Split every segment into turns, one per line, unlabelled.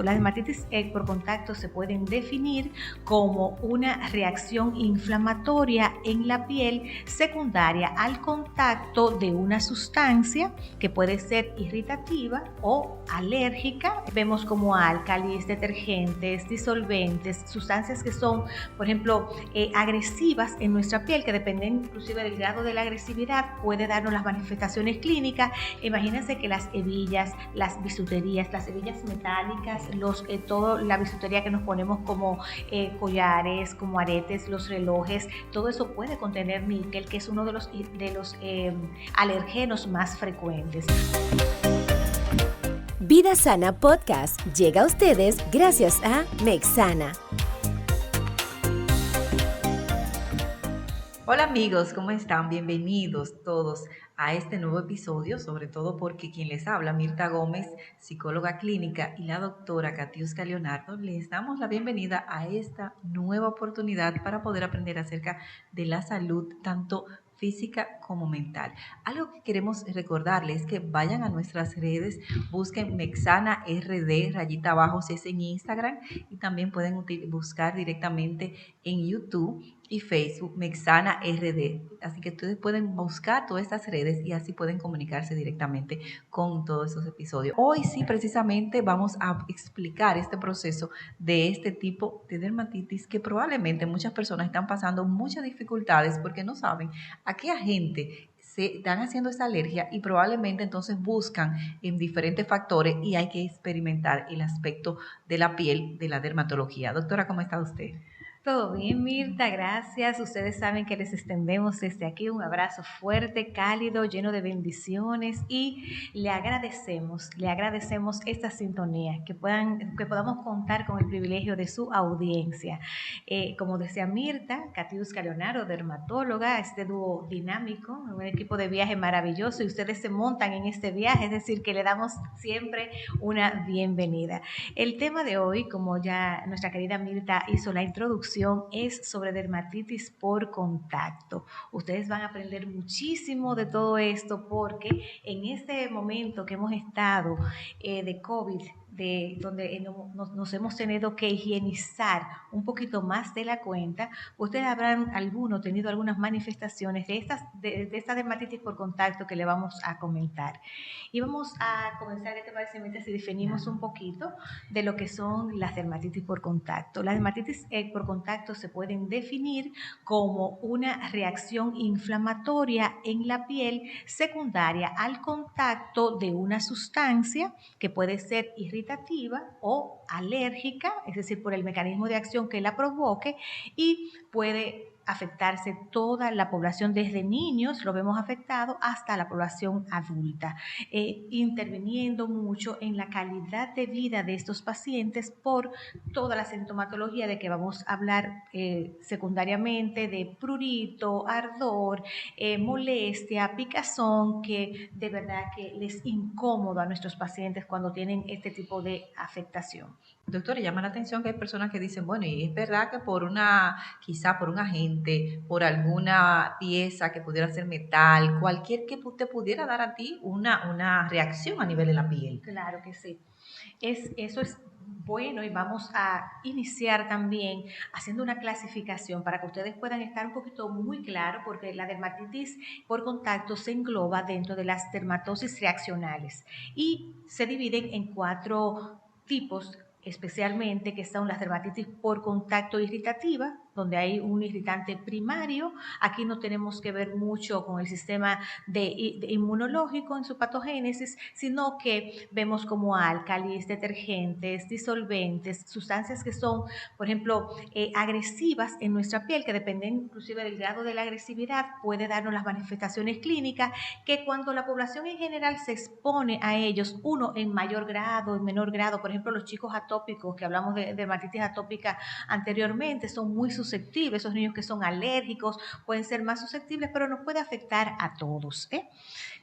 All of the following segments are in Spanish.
Las dermatitis por contacto se pueden definir como una reacción inflamatoria en la piel secundaria al contacto de una sustancia que puede ser irritativa o alérgica. Vemos como álcalis, detergentes, disolventes, sustancias que son, por ejemplo, agresivas en nuestra piel, que dependen inclusive del grado de la agresividad, puede darnos las manifestaciones clínicas. Imagínense que las hebillas, las bisuterías, las hebillas metálicas, toda la bisutería que nos ponemos como collares, como aretes, los relojes, todo eso puede contener níquel, que es uno de los alergenos más frecuentes.
Vida Sana Podcast llega a ustedes gracias a Mexana.
Hola amigos, ¿cómo están? Bienvenidos todos a este nuevo episodio, sobre todo porque quien les habla, Mirta Gómez, psicóloga clínica, y la doctora Katiuska Leonardo, les damos la bienvenida a esta nueva oportunidad para poder aprender acerca de la salud, tanto física como mental. Algo que queremos recordarles es que vayan a nuestras redes, busquen Mexana RD, rayita abajo, si es en Instagram, y también pueden buscar directamente en YouTube y Facebook, Mexana RD. Así que ustedes pueden buscar todas estas redes y así pueden comunicarse directamente con todos esos episodios. Hoy sí, precisamente vamos a explicar este proceso de este tipo de dermatitis que probablemente muchas personas están pasando muchas dificultades porque no saben a qué agente se están haciendo esa alergia y probablemente entonces buscan en diferentes factores y hay que experimentar el aspecto de la piel de la dermatología. Doctora, ¿cómo está usted?
Todo bien, Mirta, gracias. Ustedes saben que les extendemos desde aquí un abrazo fuerte, cálido, lleno de bendiciones y le agradecemos esta sintonía, que podamos contar con el privilegio de su audiencia. Como decía Mirta, Katiuska Leonardo, dermatóloga, este dúo dinámico, un equipo de viaje maravilloso y ustedes se montan en este viaje, es decir, que le damos siempre una bienvenida. El tema de hoy, como ya nuestra querida Mirta hizo la introducción, es sobre dermatitis por contacto. Ustedes van a aprender muchísimo de todo esto porque en este momento que hemos estado de COVID, donde nos hemos tenido que higienizar un poquito más de la cuenta, ustedes habrán tenido algunas manifestaciones de esta dermatitis por contacto que le vamos a comentar. Y vamos a comenzar, ¿qué te parece, Mirta, si definimos un poquito de lo que son las dermatitis por contacto? Las dermatitis por contacto se pueden definir como una reacción inflamatoria en la piel secundaria al contacto de una sustancia que puede ser irritativa o alérgica, es decir, por el mecanismo de acción que la provoque, y puede afectarse toda la población, desde niños lo vemos afectado hasta la población adulta, interviniendo mucho en la calidad de vida de estos pacientes por toda la sintomatología de que vamos a hablar secundariamente, de prurito, ardor, molestia, picazón, que de verdad que les incómodo a nuestros pacientes cuando tienen este tipo de afectación.
Doctora, llama la atención que hay personas que dicen, bueno, y es verdad que quizá por un agente, por alguna pieza que pudiera ser metal, cualquier que te pudiera dar a ti una reacción a nivel de la piel.
Claro que sí. Eso es bueno, y vamos a iniciar también haciendo una clasificación para que ustedes puedan estar un poquito muy claro, porque la dermatitis por contacto se engloba dentro de las dermatosis reaccionales y se dividen en 4 tipos, especialmente, que son las dermatitis por contacto irritativa, donde hay un irritante primario. Aquí no tenemos que ver mucho con el sistema de inmunológico en su patogénesis, sino que vemos como álcalis, detergentes, disolventes, sustancias que son, por ejemplo, agresivas en nuestra piel, que dependen inclusive del grado de la agresividad, puede darnos las manifestaciones clínicas, que cuando la población en general se expone a ellos, uno en mayor grado, en menor grado, por ejemplo, los chicos atópicos, que hablamos de dermatitis atópica anteriormente, son muy susceptibles susceptibles, esos niños que son alérgicos pueden ser más susceptibles, pero nos puede afectar a todos,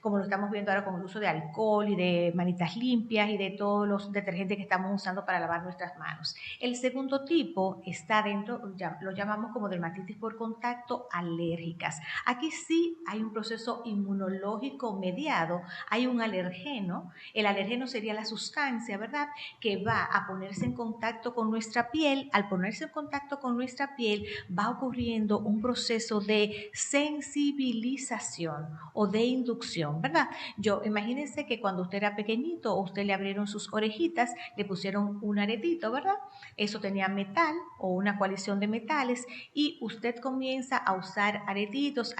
como lo estamos viendo ahora con el uso de alcohol y de manitas limpias y de todos los detergentes que estamos usando para lavar nuestras manos. El segundo tipo está dentro, lo llamamos como dermatitis por contacto alérgicas. Aquí sí hay un proceso inmunológico mediado, hay un alergeno. El alergeno sería la sustancia, ¿verdad?, que va a ponerse en contacto con nuestra piel. Al ponerse en contacto con nuestra piel va ocurriendo un proceso de sensibilización o de inducción, ¿verdad? Imagínense que cuando usted era pequeñito, usted le abrieron sus orejitas, le pusieron un aretito, ¿verdad? Eso tenía metal o una coalición de metales y usted comienza a usar aretitos,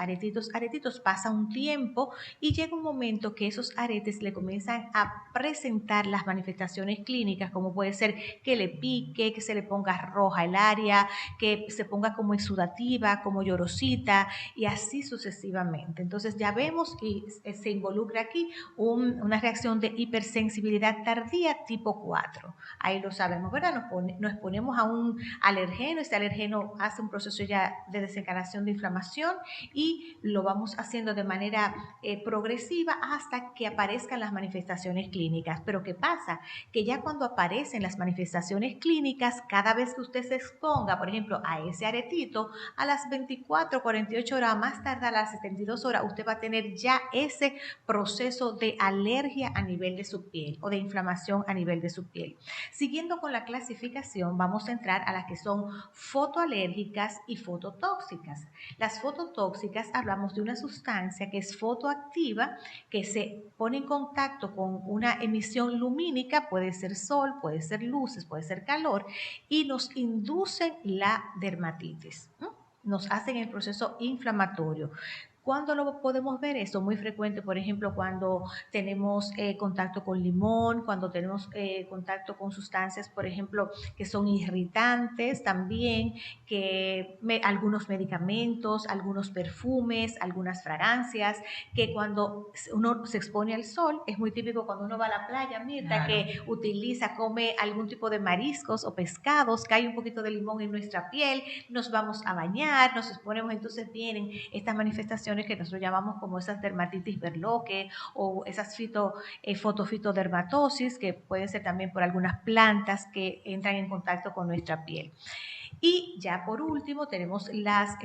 pasa un tiempo y llega un momento que esos aretes le comienzan a presentar las manifestaciones clínicas, como puede ser que le pique, que se le ponga roja el área, que se ponga como exudativa, como llorosita y así sucesivamente. Entonces ya vemos que se involucra aquí una reacción de hipersensibilidad tardía tipo 4. Ahí lo sabemos, ¿verdad? Nos exponemos a un alergeno, este alergeno hace un proceso ya de desencadenación de inflamación y lo vamos haciendo de manera progresiva hasta que aparezcan las manifestaciones clínicas. Pero ¿qué pasa? Que ya cuando aparecen las manifestaciones clínicas, cada vez que usted se exponga, por ejemplo, a ese aretito, a las 24, 48 horas, más tarde a las 72 horas, usted va a tener ya ese proceso de alergia a nivel de su piel o de inflamación a nivel de su piel. Siguiendo con la clasificación, vamos a entrar a las que son fotoalérgicas y fototóxicas. Las fototóxicas, hablamos de una sustancia que es fotoactiva, que se pone en contacto con una emisión lumínica, puede ser sol, puede ser luces, puede ser calor, y nos inducen la dermatitis, nos hacen el proceso inflamatorio. ¿Cuándo lo podemos ver esto? Muy frecuente, por ejemplo, cuando tenemos contacto con limón, cuando tenemos contacto con sustancias, por ejemplo, que son irritantes también, algunos medicamentos, algunos perfumes, algunas fragancias, que cuando uno se expone al sol, es muy típico cuando uno va a la playa, Mirta, claro, que come algún tipo de mariscos o pescados, cae un poquito de limón en nuestra piel, nos vamos a bañar, nos exponemos, entonces vienen estas manifestaciones que nosotros llamamos como esas dermatitis berloque o esas fotofitodermatosis, que pueden ser también por algunas plantas que entran en contacto con nuestra piel. Y ya por último tenemos las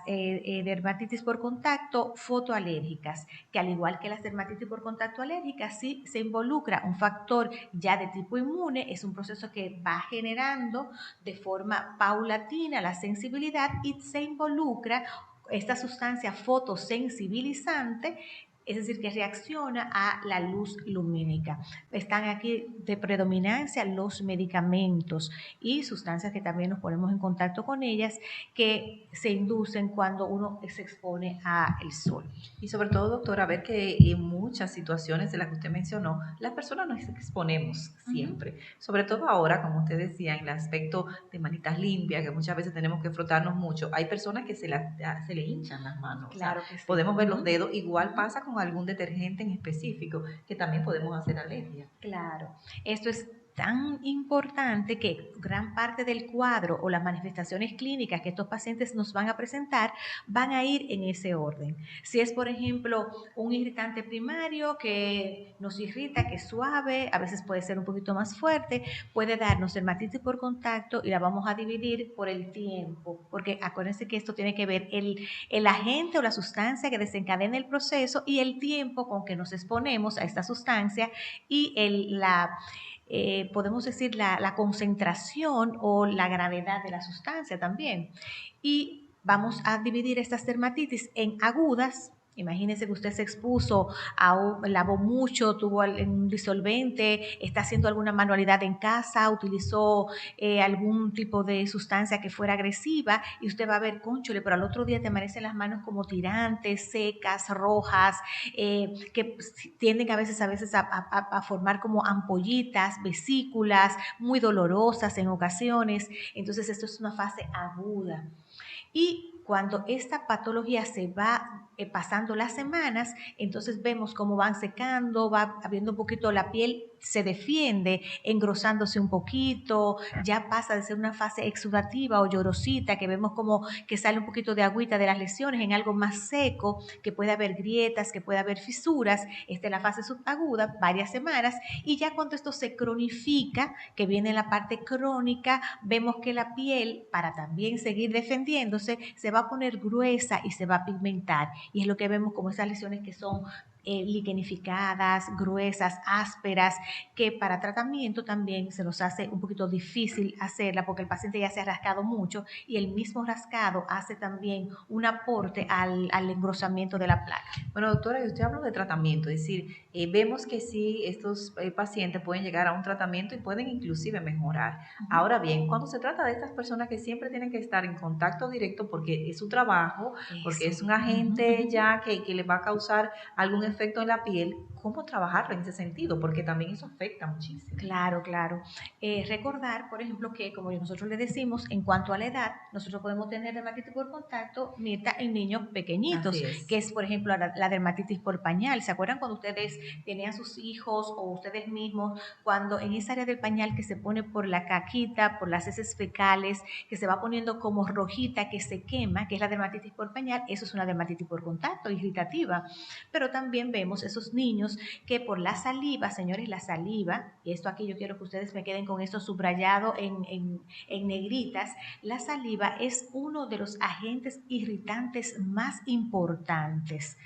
dermatitis por contacto fotoalérgicas, que al igual que las dermatitis por contacto alérgicas, sí se involucra un factor ya de tipo inmune, es un proceso que va generando de forma paulatina la sensibilidad y se involucra esta sustancia fotosensibilizante, es decir, que reacciona a la luz lumínica. Están aquí de predominancia los medicamentos y sustancias que también nos ponemos en contacto con ellas, que se inducen cuando uno se expone al sol.
Y sobre todo, doctora, ver que en muchas situaciones de las que usted mencionó, las personas nos exponemos siempre. Sobre todo ahora, como usted decía, en el aspecto de manitas limpias, que muchas veces tenemos que frotarnos mucho. Hay personas que se le hinchan las manos.
Claro,
o sea,
que sí.
Podemos ver los dedos. Igual pasa con algún detergente en específico, que también podemos hacer alergia.
Claro. Esto es tan importante que gran parte del cuadro o las manifestaciones clínicas que estos pacientes nos van a presentar van a ir en ese orden. Si es, por ejemplo, un irritante primario que nos irrita, que es suave, a veces puede ser un poquito más fuerte, puede darnos dermatitis por contacto y la vamos a dividir por el tiempo, porque acuérdense que esto tiene que ver el agente o la sustancia que desencadena el proceso y el tiempo con que nos exponemos a esta sustancia y podemos decir la concentración o la gravedad de la sustancia también. Y vamos a dividir estas dermatitis en agudas. Imagínese que usted se expuso, lavó mucho, tuvo un disolvente, está haciendo alguna manualidad en casa, utilizó algún tipo de sustancia que fuera agresiva y usted va a ver, cónchole, pero al otro día te amanecen las manos como tirantes, secas, rojas, que tienden a veces a formar como ampollitas, vesículas, muy dolorosas en ocasiones. Entonces esto es una fase aguda. Y cuando esta patología se va pasando las semanas, entonces vemos cómo van secando, va abriendo un poquito la piel, se defiende engrosándose un poquito, ya pasa de ser una fase exudativa o llorosita, que vemos como que sale un poquito de agüita de las lesiones en algo más seco, que puede haber grietas, que puede haber fisuras. Esta es la fase subaguda, varias semanas, y ya cuando esto se cronifica, que viene la parte crónica, vemos que la piel, para también seguir defendiéndose, se va a poner gruesa y se va a pigmentar, y es lo que vemos como esas lesiones que son liquenificadas, gruesas, ásperas, que para tratamiento también se nos hace un poquito difícil hacerla porque el paciente ya se ha rascado mucho y el mismo rascado hace también un aporte al engrosamiento de la placa.
Bueno, doctora, usted habló de tratamiento, es decir, vemos que sí, estos pacientes pueden llegar a un tratamiento y pueden inclusive mejorar. Ahora bien, cuando se trata de estas personas que siempre tienen que estar en contacto directo porque es su trabajo, porque es un agente ya que le va a causar algún efecto en la piel, ¿cómo trabajarlo en ese sentido? Porque también eso afecta muchísimo.
Claro, claro. Recordar, por ejemplo, que como nosotros le decimos, en cuanto a la edad, nosotros podemos tener dermatitis por contacto, Mirta, en niños pequeñitos, que es, por ejemplo, la dermatitis por pañal. ¿Se acuerdan cuando ustedes tenían sus hijos o ustedes mismos, cuando en esa área del pañal que se pone por la caquita, por las heces fecales, que se va poniendo como rojita, que se quema, que es la dermatitis por pañal? Eso es una dermatitis por contacto, irritativa. Pero también vemos esos niños que por la saliva, señores, la saliva, y esto aquí yo quiero que ustedes me queden con esto subrayado en negritas, la saliva es uno de los agentes irritantes más importantes.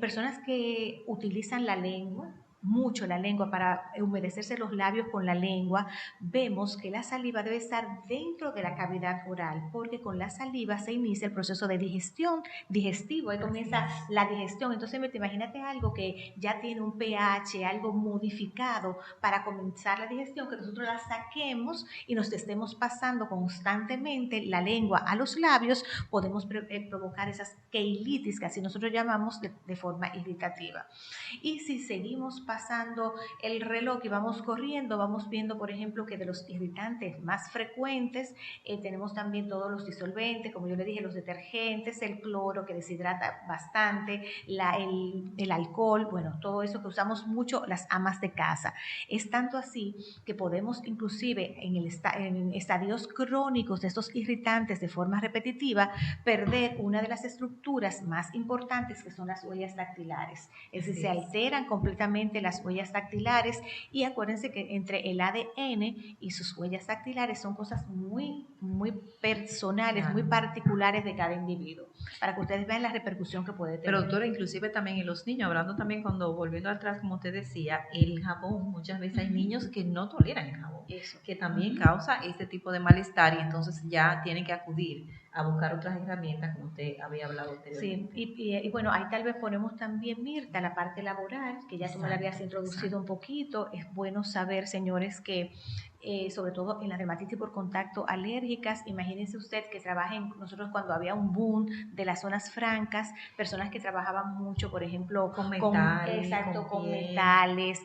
Personas que utilizan la lengua, mucho la lengua, para humedecerse los labios con la lengua, vemos que la saliva debe estar dentro de la cavidad oral, porque con la saliva se inicia el proceso de digestivo, ahí comienza la digestión. Entonces, imagínate algo que ya tiene un pH, algo modificado para comenzar la digestión, que nosotros la saquemos y nos estemos pasando constantemente la lengua a los labios, podemos provocar esas queilitis, que así nosotros llamamos, de forma irritativa. Y si seguimos pasando el reloj y vamos corriendo, vamos viendo, por ejemplo, que de los irritantes más frecuentes tenemos también todos los disolventes, como yo le dije, los detergentes, el cloro que deshidrata bastante, el alcohol, bueno, todo eso que usamos mucho las amas de casa. Es tanto así que podemos inclusive en estadios crónicos de estos irritantes de forma repetitiva perder una de las estructuras más importantes, que son las huellas dactilares. Es decir, se alteran completamente las huellas dactilares, y acuérdense que entre el ADN y sus huellas dactilares son cosas muy, muy personales, muy particulares de cada individuo, para que ustedes vean la repercusión que puede tener.
Pero doctora, inclusive también en los niños, hablando también cuando, volviendo atrás, como usted decía, el jabón, muchas veces hay niños que no toleran el jabón, que también causa este tipo de malestar, y entonces ya tienen que acudir a buscar otras herramientas, como usted había hablado anteriormente.
Sí, y bueno, ahí tal vez ponemos también, Mirta, la parte laboral, que ya tú me la habías introducido un poquito. Es bueno saber, señores, que sobre todo en las dermatitis por contacto alérgicas, imagínense usted que trabajen, nosotros cuando había un boom de las zonas francas, personas que trabajaban mucho, por ejemplo, con metales.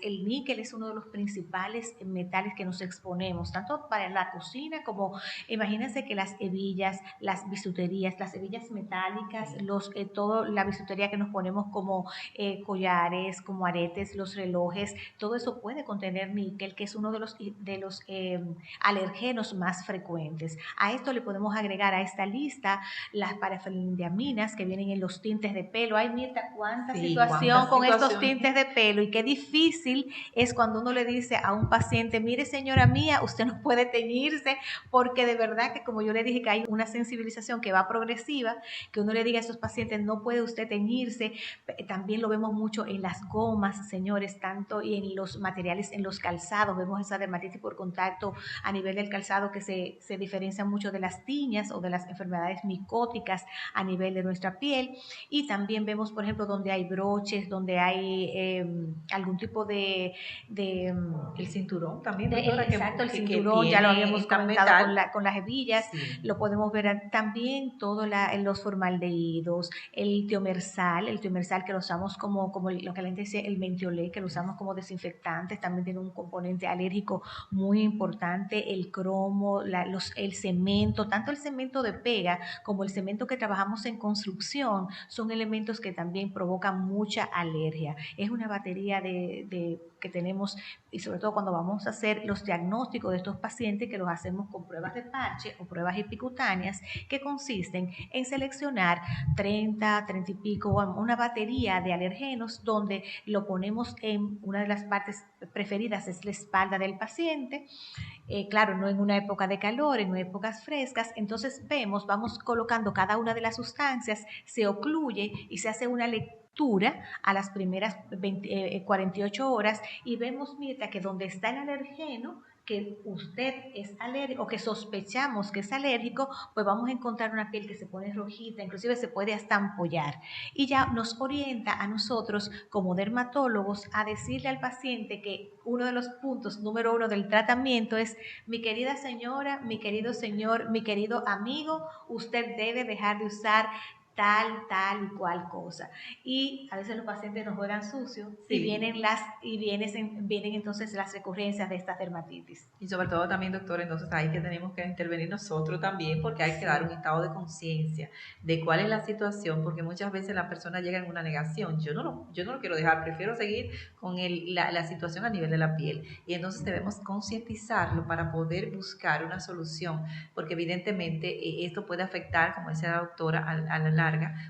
El níquel es uno de los principales metales que nos exponemos, tanto para la cocina como, imagínense que las hebillas, las bisuterías, las hebillas metálicas, toda la bisutería que nos ponemos como collares, como aretes, los relojes, todo eso puede contener níquel, que es uno de los alergenos más frecuentes. A esto le podemos agregar a esta lista las parafenildiaminas que vienen en los tintes de pelo. Ay, Mirta, cuánta situación con estos tintes de pelo, y qué difícil es cuando uno le dice a un paciente, mire señora mía, usted no puede teñirse, porque de verdad que, como yo le dije, que hay una sensibilización que va progresiva, que uno le diga a esos pacientes, no puede usted teñirse. También lo vemos mucho en las gomas, señores, tanto y en los materiales, en los calzados, vemos esa dermatitis por contacto a nivel del calzado que se diferencia mucho de las tiñas o de las enfermedades micóticas a nivel de nuestra piel. Y también vemos, por ejemplo, donde hay broches, donde hay algún tipo de
el cinturón también,
exacto, el cinturón, ya lo habíamos comentado con las hebillas, lo podemos ver también, los formaldehídos, el tiomersal que lo usamos como lo que la gente dice el mentiolé, que lo usamos como desinfectantes, también tiene un componente alérgico muy importante el cromo, el cemento, tanto el cemento de pega como el cemento que trabajamos en construcción, son elementos que también provocan mucha alergia. Es una batería que tenemos, y sobre todo cuando vamos a hacer los diagnósticos de estos pacientes, que los hacemos con pruebas de parche o pruebas epicutáneas, que consisten en seleccionar 30 y pico, una batería de alergenos, donde lo ponemos en una de las partes preferidas, es la espalda del paciente. Claro, no en una época de calor, en épocas frescas. Entonces vamos colocando cada una de las sustancias, se ocluye y se hace una lectura a las primeras 48 horas, y vemos, Mirta, que donde está el alergeno que usted es alérgico o que sospechamos que es alérgico, pues vamos a encontrar una piel que se pone rojita, inclusive se puede hasta ampollar, y ya nos orienta a nosotros como dermatólogos a decirle al paciente que uno de los puntos número 1 del tratamiento es: mi querida señora, mi querido señor, mi querido amigo, usted debe dejar de usar tal y cual cosa. Y a veces los pacientes nos juegan sucio, sí, vienen entonces las recurrencias de esta dermatitis.
Y sobre todo también, doctor, entonces ahí que tenemos que intervenir nosotros también, porque hay que dar un estado de conciencia de cuál es la situación, porque muchas veces la persona llega en una negación: yo no lo quiero dejar, prefiero seguir con la situación a nivel de la piel. Y entonces debemos concientizarlo para poder buscar una solución, porque evidentemente esto puede afectar, como decía la doctora, a la larga,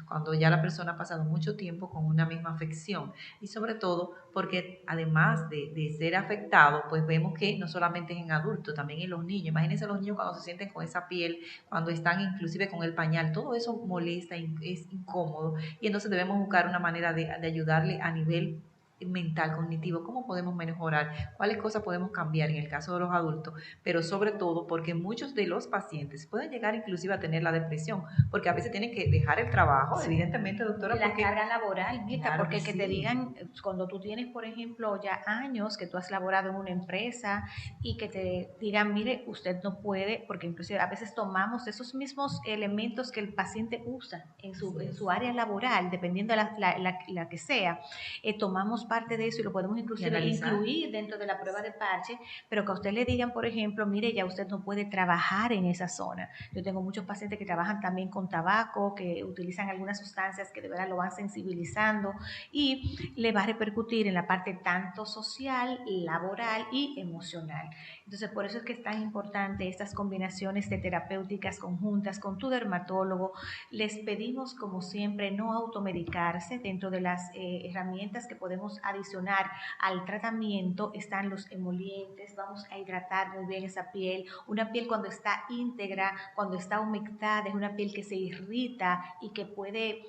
cuando ya la persona ha pasado mucho tiempo con una misma afección. Y sobre todo porque además de ser afectado, pues vemos que no solamente es en adultos, también en los niños. Imagínense los niños cuando se sienten con esa piel, cuando están inclusive con el pañal, todo eso molesta, es incómodo, y entonces debemos buscar una manera de ayudarle a nivel mental, cognitivo, cómo podemos mejorar, cuáles cosas podemos cambiar en el caso de los adultos, pero sobre todo porque muchos de los pacientes pueden llegar inclusive a tener la depresión, porque a veces tienen que dejar el trabajo, sí, evidentemente, doctora.
La carga laboral, Mirta, claro, porque que
sí,
te digan, cuando tú tienes, por ejemplo, ya años que tú has laborado en una empresa, y que te digan: mire, usted no puede, porque inclusive a veces tomamos esos mismos elementos que el paciente usa en su área laboral, dependiendo de la que sea, tomamos parte de eso y lo podemos inclusive incluir dentro de la prueba de parche, pero que a usted le digan, por ejemplo: mire, ya usted no puede trabajar en esa zona. Yo tengo muchos pacientes que trabajan también con tabaco, que utilizan algunas sustancias que de verdad lo van sensibilizando, y le va a repercutir en la parte tanto social, laboral y emocional. Entonces, por eso es que es tan importante estas combinaciones de terapéuticas conjuntas con tu dermatólogo. Les pedimos, como siempre, no automedicarse. Dentro de las herramientas que podemos adicionar al tratamiento están los emolientes. Vamos a hidratar muy bien esa piel. Una piel cuando está íntegra, cuando está humectada, es una piel que se irrita y que puede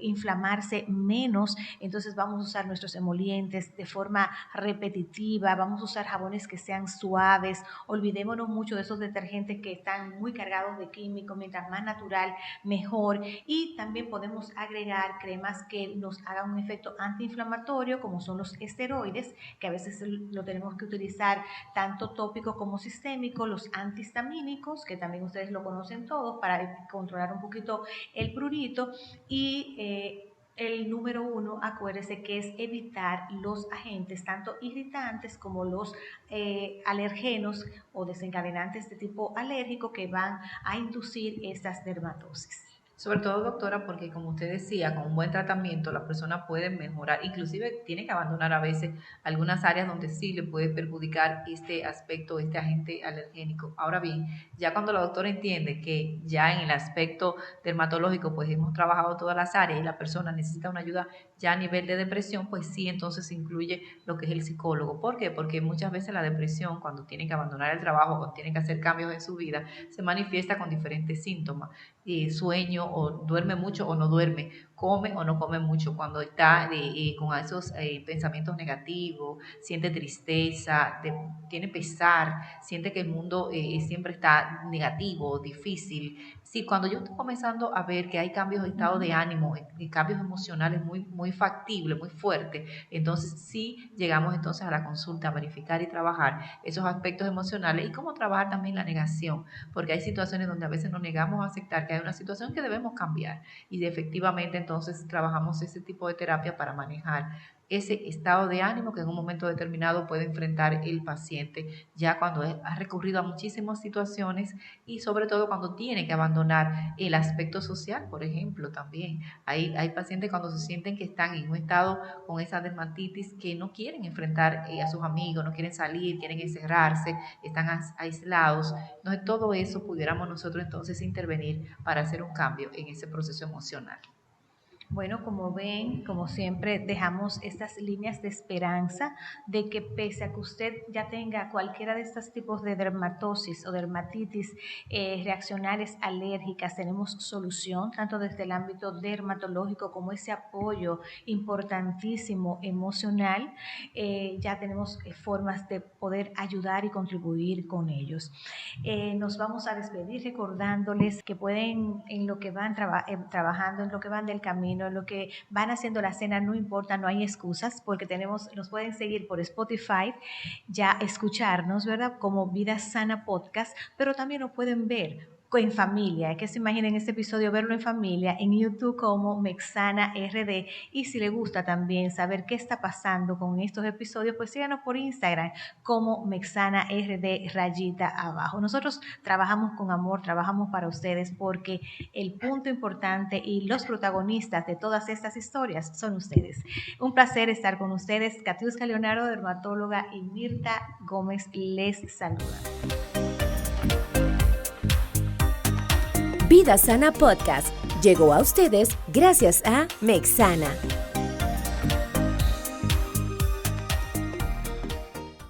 inflamarse menos. Entonces vamos a usar nuestros emolientes de forma repetitiva, vamos a usar jabones que sean suaves, olvidémonos mucho de esos detergentes que están muy cargados de químicos. Mientras más natural, mejor. Y también podemos agregar cremas que nos hagan un efecto antiinflamatorio, como son los esteroides, que a veces lo tenemos que utilizar tanto tópico como sistémico, los antihistamínicos, que también ustedes lo conocen todos, para controlar un poquito el prurito. Y el número 1, acuérdese que es evitar los agentes tanto irritantes como los alergenos o desencadenantes de tipo alérgico, que van a inducir estas dermatosis.
Sobre todo, doctora, porque como usted decía, con un buen tratamiento la persona puede mejorar, inclusive tiene que abandonar a veces algunas áreas donde sí le puede perjudicar este aspecto, este agente alergénico. Ahora bien, ya cuando la doctora entiende que ya en el aspecto dermatológico pues hemos trabajado todas las áreas y la persona necesita una ayuda ya a nivel de depresión, pues sí, entonces se incluye lo que es el psicólogo. ¿Por qué? Porque muchas veces la depresión, cuando tienen que abandonar el trabajo, cuando tienen que hacer cambios en su vida, se manifiesta con diferentes síntomas. Sueño, o duerme mucho o no duerme, come o no come mucho, cuando está con esos pensamientos negativos, siente tristeza, tiene pesar, siente que el mundo siempre está negativo, difícil. Sí, cuando yo estoy comenzando a ver que hay cambios de estado de ánimo, cambios emocionales muy factibles, muy fuertes, entonces sí llegamos entonces a la consulta a verificar y trabajar esos aspectos emocionales, y cómo trabajar también la negación, porque hay situaciones donde a veces nos negamos a aceptar que hay una situación que debemos cambiar, y efectivamente entonces trabajamos ese tipo de terapia para manejar ese estado de ánimo que en un momento determinado puede enfrentar el paciente ya cuando ha recurrido a muchísimas situaciones y sobre todo cuando tiene que abandonar el aspecto social, por ejemplo, también. Hay pacientes cuando se sienten que están en un estado con esa dermatitis que no quieren enfrentar a sus amigos, no quieren salir, quieren encerrarse, están aislados. Entonces todo eso pudiéramos nosotros entonces intervenir para hacer un cambio en ese proceso emocional.
Bueno, como ven, como siempre, dejamos estas líneas de esperanza de que pese a que usted ya tenga cualquiera de estos tipos de dermatosis o dermatitis reaccionales alérgicas, tenemos solución tanto desde el ámbito dermatológico como ese apoyo importantísimo emocional. Ya tenemos formas de poder ayudar y contribuir con ellos. Nos vamos a despedir recordándoles que pueden, en lo que van trabajando, en lo que van del camino, en lo que van haciendo la cena, no importa, no hay excusas, porque nos pueden seguir por Spotify, ya escucharnos, ¿verdad? Como Vida Sana Podcast, pero también nos pueden ver en familia, que se imaginen este episodio, verlo en familia, en YouTube como Mexana RD, y si le gusta también saber qué está pasando con estos episodios, pues síganos por Instagram como Mexana RD _abajo. Nosotros trabajamos con amor, trabajamos para ustedes, porque el punto importante y los protagonistas de todas estas historias son ustedes. Un placer estar con ustedes. Katiuska Leonardo, dermatóloga, y Mirta Gómez les saluda.
Vida Sana Podcast llegó a ustedes gracias a Mexana.